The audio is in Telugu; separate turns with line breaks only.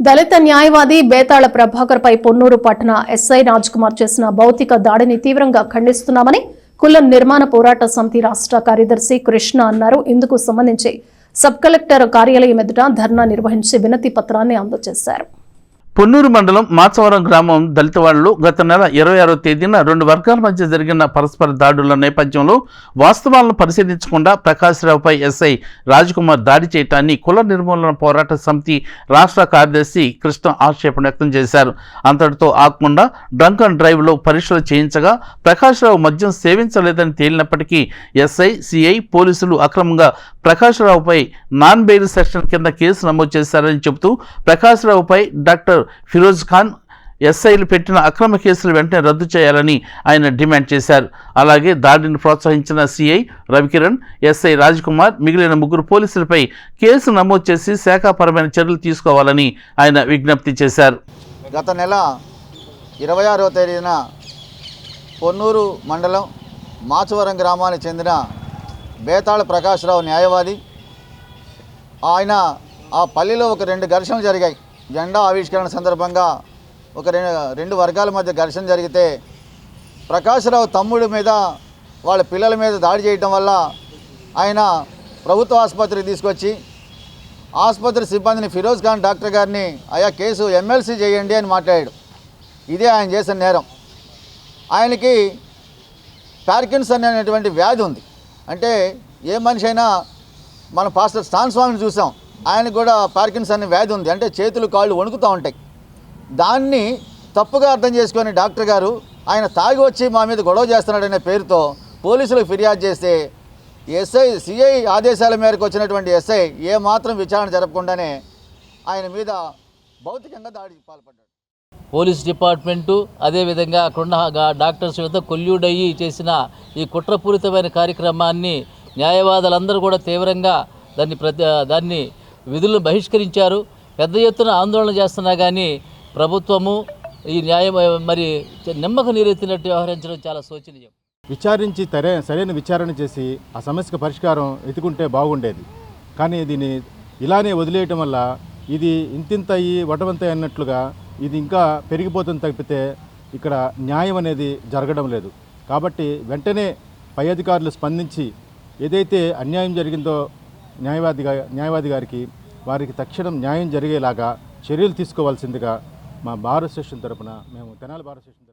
దళిత న్యాయవాది బేతాళ ప్రభాకర్ పై పొన్నూరు పట్టణ ఎస్ఐ రాజ్ కుమార్ చేసిన భౌతిక దాడిని తీవ్రంగా ఖండిస్తున్నామని కుల నిర్మాణ పోరాట సమితి రాష్ట్ర కార్యదర్శి కృష్ణ అన్నారు. ఇందుకు సంబంధించి సబ్ కలెక్టర్ కార్యాలయం ఎదుట ధర్నా నిర్వహించి వినతి పత్రాన్ని అందజేశారు.
పొన్నూరు మండలం మాచవరం గ్రామం దళితవాడలో గత నెల 26వ తేదీన రెండు వర్గాల మధ్య జరిగిన పరస్పర దాడుల నేపథ్యంలో వాస్తవాలను పరిశీలించకుండా ప్రకాశ్రావుపై ఎస్ఐ రాజ్కుమార్ దాడి చేయటాన్ని కుల నిర్మూలన పోరాట సమితి రాష్ట్ర కార్యదర్శి కృష్ణ ఆక్షేపణ వ్యక్తం చేశారు. అంతటితో ఆగకుండా డ్రంక్ అండ్ డ్రైవ్లో పరీక్షలు చేయించగా ప్రకాశ్రావు మద్యం సేవించలేదని తేలినప్పటికీ ఎస్ఐ, సిఐ, పోలీసులు అక్రమంగా ప్రకాశ్రావుపై నాన్ బెయిల్ సెక్షన్ కింద కేసు నమోదు చేశారని చెబుతూ ప్రకాశ్రావుపై డాక్టర్ ఫిరోజ్ ఖాన్ ఎస్ఐలు పెట్టిన అక్రమ కేసులు వెంటనే రద్దు చేయాలని ఆయన డిమాండ్ చేశారు. అలాగే దాడిని ప్రోత్సహించిన సిఐ రవికిరణ్, ఎస్ఐ రాజ్కుమార్, మిగిలిన ముగ్గురు పోలీసులపై కేసు నమోదు చేసి శాఖాపరమైన చర్యలు తీసుకోవాలని ఆయన విజ్ఞప్తి చేశారు.
గత నెల 26వ తేదీన పొన్నూరు మండలం మాచవరం గ్రామానికి చెందిన బేతాళ ప్రకాశ్రావు న్యాయవాది ఆయన ఆ పల్లిలో ఒక 2 ఘర్షణలు జరిగాయి. జెండా ఆవిష్కరణ సందర్భంగా ఒక రెండు వర్గాల మధ్య ఘర్షణ జరిగితే ప్రకాశ్రావు తమ్ముడి మీద వాళ్ళ పిల్లల మీద దాడి చేయటం వల్ల ఆయన ప్రభుత్వ ఆసుపత్రికి తీసుకొచ్చి ఆసుపత్రి సిబ్బందిని ఫిరోజ్ ఖాన్ డాక్టర్ గారిని అయా కేసు ఎమ్మెల్సీ చేయండి అని మాట్లాడాడు. ఇదే ఆయన చేసిన నేరం. ఆయనకి పార్కిన్సన్ అనేటువంటి వ్యాధి ఉంది. అంటే ఏ మనిషి అయినా మన పాస్టర్ స్టాన్ స్వామిని చూసాం, ఆయనకు కూడా పార్కిన్సన్ వ్యాధి ఉంది. అంటే చేతులు కాళ్ళు వణుకుతూ ఉంటాయి. దాన్ని తప్పుగా అర్థం చేసుకొని డాక్టర్ గారు ఆయన తాగి వచ్చి మా మీద గొడవ చేస్తున్నాడనే పేరుతో పోలీసులకు ఫిర్యాదు చేస్తే సిఐ ఆదేశాల మేరకు వచ్చినటువంటి ఎస్ఐ ఏమాత్రం విచారణ జరపకుండానే ఆయన మీద భౌతికంగా దాడికి పాల్పడ్డాడు.
పోలీస్ డిపార్ట్మెంటు అదేవిధంగా అక్కడున్న డాక్టర్స్ మీద కొల్యూడయ్యి చేసిన ఈ కుట్రపూరితమైన కార్యక్రమాన్ని న్యాయవాదులందరూ కూడా తీవ్రంగా దాన్ని విధులను బహిష్కరించారు. పెద్ద ఎత్తున ఆందోళన చేస్తున్నా కానీ ప్రభుత్వము ఈ న్యాయం మరి నిమ్మకు నీరెత్తినట్టు వ్యవహరించడం చాలా శోచనీయం.
విచారించి సరైన విచారణ చేసి ఆ సమస్యకు పరిష్కారం వెతుకుంటే బాగుండేది. కానీ దీన్ని ఇలానే వదిలేయటం వల్ల ఇది ఇంతింతయి వటవంతయి అన్నట్లుగా ఇది ఇంకా పెరిగిపోతుంది తప్పితే ఇక్కడ న్యాయం అనేది జరగడం లేదు. కాబట్టి వెంటనే పై అధికారులు స్పందించి ఏదైతే అన్యాయం జరిగిందో న్యాయవాది గారికి వారికి తక్షణం న్యాయం జరిగేలాగా చర్యలు తీసుకోవాల్సిందిగా మా బార్ అసోసియేషన్ తరపున మేము తెనాలి బార్ అసోసియేషన్